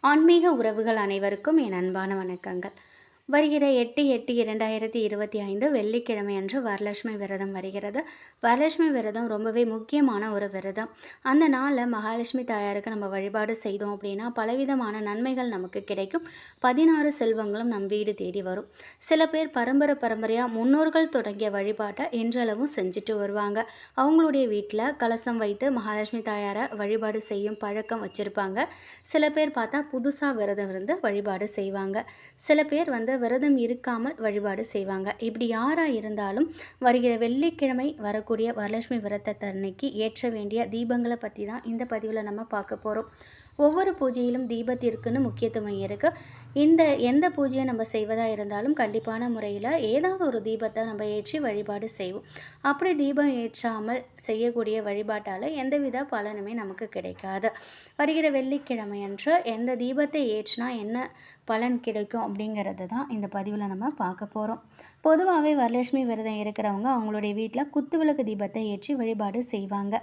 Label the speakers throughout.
Speaker 1: ஆன்மீக உறவுகள் அனைவருக்கும் என் அன்பான வணக்கங்கள். வருகிற 8/8/2025 வெள்ளிக்கிழமை அன்று வரலட்சுமி விரதம் வருகிறது. வரலட்சுமி விரதம் ரொம்பவே முக்கியமான ஒரு விரதம். அந்த நாளில் மகாலட்சுமி தாயாருக்கு நம்ம வழிபாடு செய்தோம் அப்படின்னா பலவிதமான நன்மைகள் நமக்கு கிடைக்கும். 16 செல்வங்களும் நம் வீடு தேடி வரும். சில பேர் பரம்பரையாக முன்னோர்கள் தொடங்கிய வழிபாட்டை இன்றளவும் செஞ்சுட்டு வருவாங்க. அவங்களுடைய வீட்டில் கலசம் வைத்து மகாலட்சுமி தாயாரை வழிபாடு செய்யும் பழக்கம் வச்சுருப்பாங்க. சில பேர் பார்த்தா புதுசாக விரதம் இருந்து வழிபாடு செய்வாங்க. சில பேர் விரதம் இருக்காமல் வழிபாடு செய்வாங்க. இப்படி யாராக இருந்தாலும் வருகிற வெள்ளிக்கிழமை வரக்கூடிய வரலட்சுமி விரதத்தன்னைக்கு ஏற்ற வேண்டிய தீபங்களை பற்றி தான் இந்த பதிவில் நம்ம பார்க்க போகிறோம். ஒவ்வொரு பூஜையிலும் தீபத்திற்குன்னு முக்கியத்துவம் இருக்குது. எந்த பூஜையை நம்ம செய்வதாக இருந்தாலும் கண்டிப்பான முறையில் ஏதாவது ஒரு தீபத்தை நம்ம ஏற்றி வழிபாடு செய்வோம். அப்படி தீபம் ஏற்றாமல் செய்யக்கூடிய வழிபாட்டால் எந்தவித பலனுமே நமக்கு கிடைக்காது. வருகிற வெள்ளிக்கிழமை அன்று எந்த தீபத்தை ஏற்றினா என்ன பலன் கிடைக்கும் அப்படிங்கிறது தான் இந்த பதிவில் நம்ம பார்க்க போகிறோம். பொதுவாகவே வரலட்சுமி விரதம் இருக்கிறவங்க அவங்களுடைய வீட்டில் குத்துவிளக்கு தீபத்தை ஏற்றி வழிபாடு செய்வாங்க.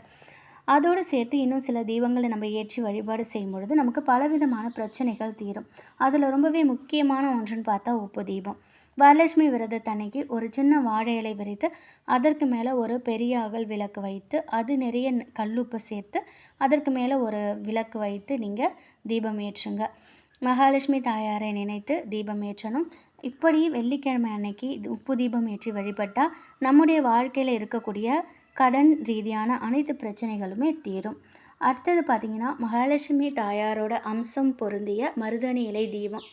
Speaker 1: அதோடு சேர்த்து இன்னும் சில தீபங்களை நம்ம ஏற்றி வழிபாடு செய்யும் பொழுது நமக்கு பலவிதமான பிரச்சனைகள் தீரும். அதில் ரொம்பவே முக்கியமான ஒன்றுன்னு பார்த்தா உப்பு தீபம். வரலட்சுமி விரதத்தன்னைக்கு ஒரு சின்ன வாழை இலை விரித்து அதற்கு மேலே ஒரு பெரிய அகல் விளக்கு வைத்து அது நிறைய கல்லுப்பு சேர்த்து அதற்கு மேலே ஒரு விளக்கு வைத்து நீங்கள் தீபம் ஏற்றுங்க. மகாலட்சுமி தாயாரை நினைத்து தீபம் ஏற்றணும். இப்படி வெள்ளிக்கிழமை அன்னைக்கு உப்பு தீபம் ஏற்றி வழிபட்டால் நம்முடைய வாழ்க்கையில் இருக்கக்கூடிய கடன் ரீதியான அனைத்து பிரச்சனைகளுமே தீரும். அடுத்தது பார்த்திங்கன்னா, மகாலட்சுமி தாயாரோட அம்சம் பொருந்திய மருதாணி இலை தீபம்.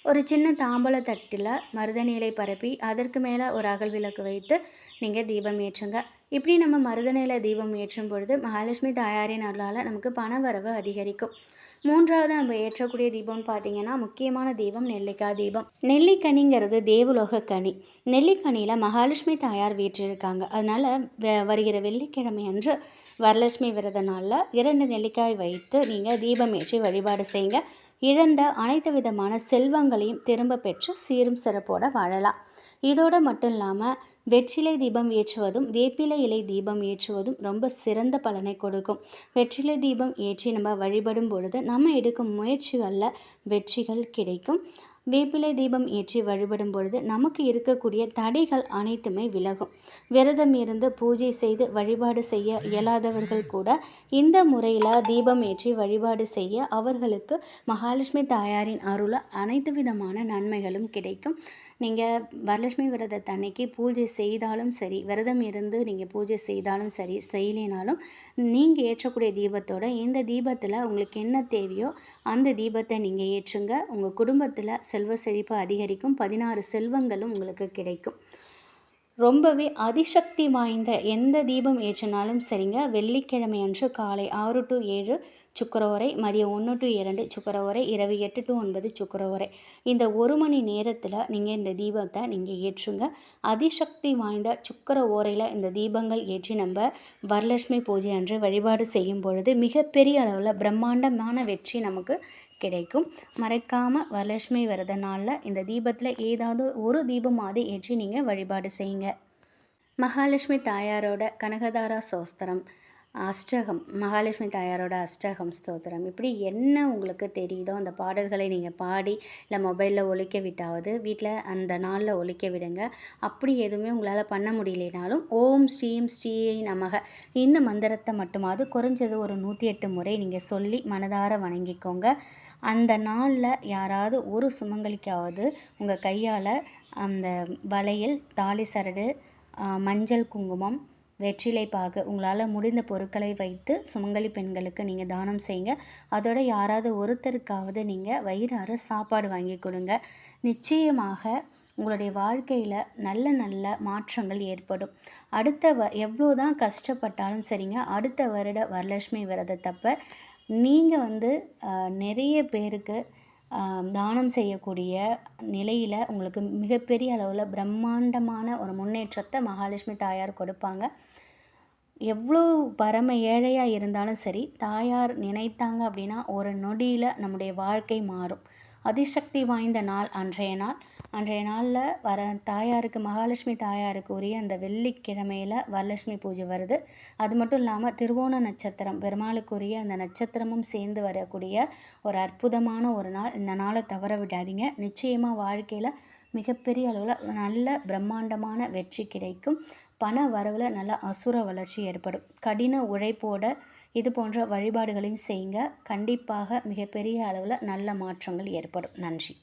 Speaker 1: ஒரு சின்ன தாம்பூல தட்டில் மருதாணி இலை பரப்பி அதற்கு மேலே ஒரு அகல் விளக்கு வைத்து நீங்கள் தீபம் ஏற்றுங்க. இப்படி நம்ம மருதாணி இலை தீபம் ஏற்றும் பொழுது மகாலட்சுமி தாயாரின் அருளால் நமக்கு பண வரவு அதிகரிக்கும். மூன்றாவது நம்ம ஏற்றக்கூடிய தீபம்னு பார்த்திங்கன்னா, முக்கியமான தீபம் நெல்லிக்காய் தீபம். நெல்லிக்கனிங்கிறது தேவலோக கனி. நெல்லிக்கனியில் மகாலட்சுமி தாயார் வீற்றிருக்காங்க. அதனால் வருகிற வெள்ளிக்கிழமை அன்று வரலட்சுமி விரத நாளில் 2 நெல்லிக்காய் வைத்து நீங்கள் தீபம் ஏற்றி வழிபாடு செய்யுங்க. இழந்த அனைத்து விதமான செல்வங்களையும் திரும்ப பெற்று சீரும் சிறப்போடு வாழலாம். இதோடு மட்டும் இல்லாமல் வெற்றிலை தீபம் ஏற்றுவதும் வேப்பிலை இலை தீபம் ஏற்றுவதும் ரொம்ப சிறந்த பலனை கொடுக்கும். வெற்றிலை தீபம் ஏற்றி நம்ம வழிபடும் பொழுது நம்ம எடுக்கும் முயற்சிகளில் வெற்றிகள் கிடைக்கும். வேப்பிலை தீபம் ஏற்றி வழிபடும் பொழுது நமக்கு இருக்கக்கூடிய தடைகள் அனைத்துமே விலகும். விரதம் இருந்து பூஜை செய்து வழிபாடு செய்ய இயலாதவர்கள் கூட இந்த முறையில் தீபம் ஏற்றி வழிபாடு செய்ய அவர்களுக்கு மகாலட்சுமி தாயாரின் அருள அனைத்து விதமான நன்மைகளும் கிடைக்கும். நீங்கள் வரலட்சுமி விரதத்தன்னைக்கு பூஜை செய்தாலும் சரி, விரதம் இருந்து நீங்கள் பூஜை செய்தாலும் சரி, செய்யலினாலும் நீங்கள் ஏற்றக்கூடிய தீபத்தோட இந்த தீபத்தில் உங்களுக்கு என்ன தேவையோ அந்த தீபத்தை நீங்கள் ஏற்றுங்க. உங்கள் குடும்பத்தில் செல்வ செழிப்பு அதிகரிக்கும். 16 செல்வங்களும் உங்களுக்கு கிடைக்கும். ரொம்பவே அதிசக்தி வாய்ந்த எந்த தீபம் ஏற்றினாலும் சரிங்க, வெள்ளிக்கிழமை அன்று காலை 6 to 7 சுக்கரவரை, மதியம் 1 to 2 சுக்கரவரை, இரவு 8 to 9 சுக்கரவரை. இந்த 1 மணி நேரத்தில் நீங்கள் இந்த தீபத்தை நீங்கள் ஏற்றுங்க. அதிசக்தி வாய்ந்த சுக்கர ஓரையில் இந்த தீபங்கள் ஏற்றி நம்ம வரலட்சுமி பூஜை அன்று வழிபாடு செய்யும் பொழுது மிகப்பெரிய அளவில் பிரம்மாண்டமான வெற்றி நமக்கு கிடைக்கும். மறக்காமல் வரலட்சுமி விரத நாளில் இந்த தீபத்தில் ஏதாவது ஒரு தீபமாவது ஏற்றி நீங்கள் வழிபாடு செய்யுங்க. மகாலட்சுமி தாயாரோட கனகதாரா ஸ்தோத்திரம், அஷ்டகம், மகாலட்சுமி தாயாரோட அஷ்டகம் ஸ்தோத்திரம், இப்படி என்ன உங்களுக்கு தெரியுதோ அந்த பாடல்களை நீங்கள் பாடி இல்லை மொபைலில் ஒலிக்க விட்டாவது வீட்டில் அந்த நாளில் ஒலிக்க விடுங்க. அப்படி எதுவுமே உங்களால் பண்ண முடியலைனாலும் ஓம் ஸ்ரீம் ஸ்ரீயை நமக இந்த மந்திரத்தை மட்டுமாவது குறைஞ்சது ஒரு 108 முறை நீங்கள் சொல்லி மனதார வணங்கிக்கோங்க. அந்த நாளில் யாராவது ஒரு சுமங்கலிக்காவது உங்கள் கையால் அந்த வளையல், தாலி சரடு, மஞ்சள் குங்குமம், வெற்றிலை பாகு உங்களால் முடிந்த பொருட்களை வைத்து சுமங்கலி பெண்களுக்கு நீங்கள் தானம் செய்யுங்க. அதோட யாராவது ஒருத்தருக்காவது நீங்கள் வயிறார சாப்பாடு வாங்கி கொடுங்க. நிச்சயமாக உங்களுடைய வாழ்க்கையில் நல்ல நல்ல மாற்றங்கள் ஏற்படும். எவ்வளோ தான் கஷ்டப்பட்டாலும் சரிங்க, அடுத்த வருட வரலட்சுமி விரதத்தப்ப நீங்கள் நிறைய பேருக்கு தானம் செய்யக்கூடிய நிலையில் உங்களுக்கு மிகப்பெரிய அளவில் பிரம்மாண்டமான ஒரு முன்னேற்றத்தை மகாலட்சுமி தாயார் கொடுப்பாங்க. எவ்வளோ பரம ஏழையாக இருந்தாலும் சரி, தாயார் நினைத்தாங்க அப்படின்னா ஒரு நொடியில் நம்முடைய வாழ்க்கை மாறும். அதிசக்தி வாய்ந்த நாள் அன்றைய நாள். அன்றைய நாளில் வர தாயாருக்கு, மகாலட்சுமி தாயாருக்கு உரிய அந்த வெள்ளிக்கிழமையில் வரலட்சுமி பூஜை வருது. அது மட்டும் இல்லாமல் திருவோண நட்சத்திரம், பெருமாளுக்குரிய அந்த நட்சத்திரமும் சேர்ந்து வரக்கூடிய ஒரு அற்புதமான ஒரு நாள். இந்த நாளை தவற விடாதீங்க. நிச்சயமாக வாழ்க்கையில் மிகப்பெரிய அளவில் நல்ல பிரம்மாண்டமான வெற்றி கிடைக்கும். பண வரவில் நல்ல அசுர வளர்ச்சி ஏற்படும். கடின உழைப்போட இது போன்ற வழிபாடுகளையும் செய்யுங்க. கண்டிப்பாக மிகப்பெரிய அளவில் நல்ல மாற்றங்கள் ஏற்படும். நன்றி.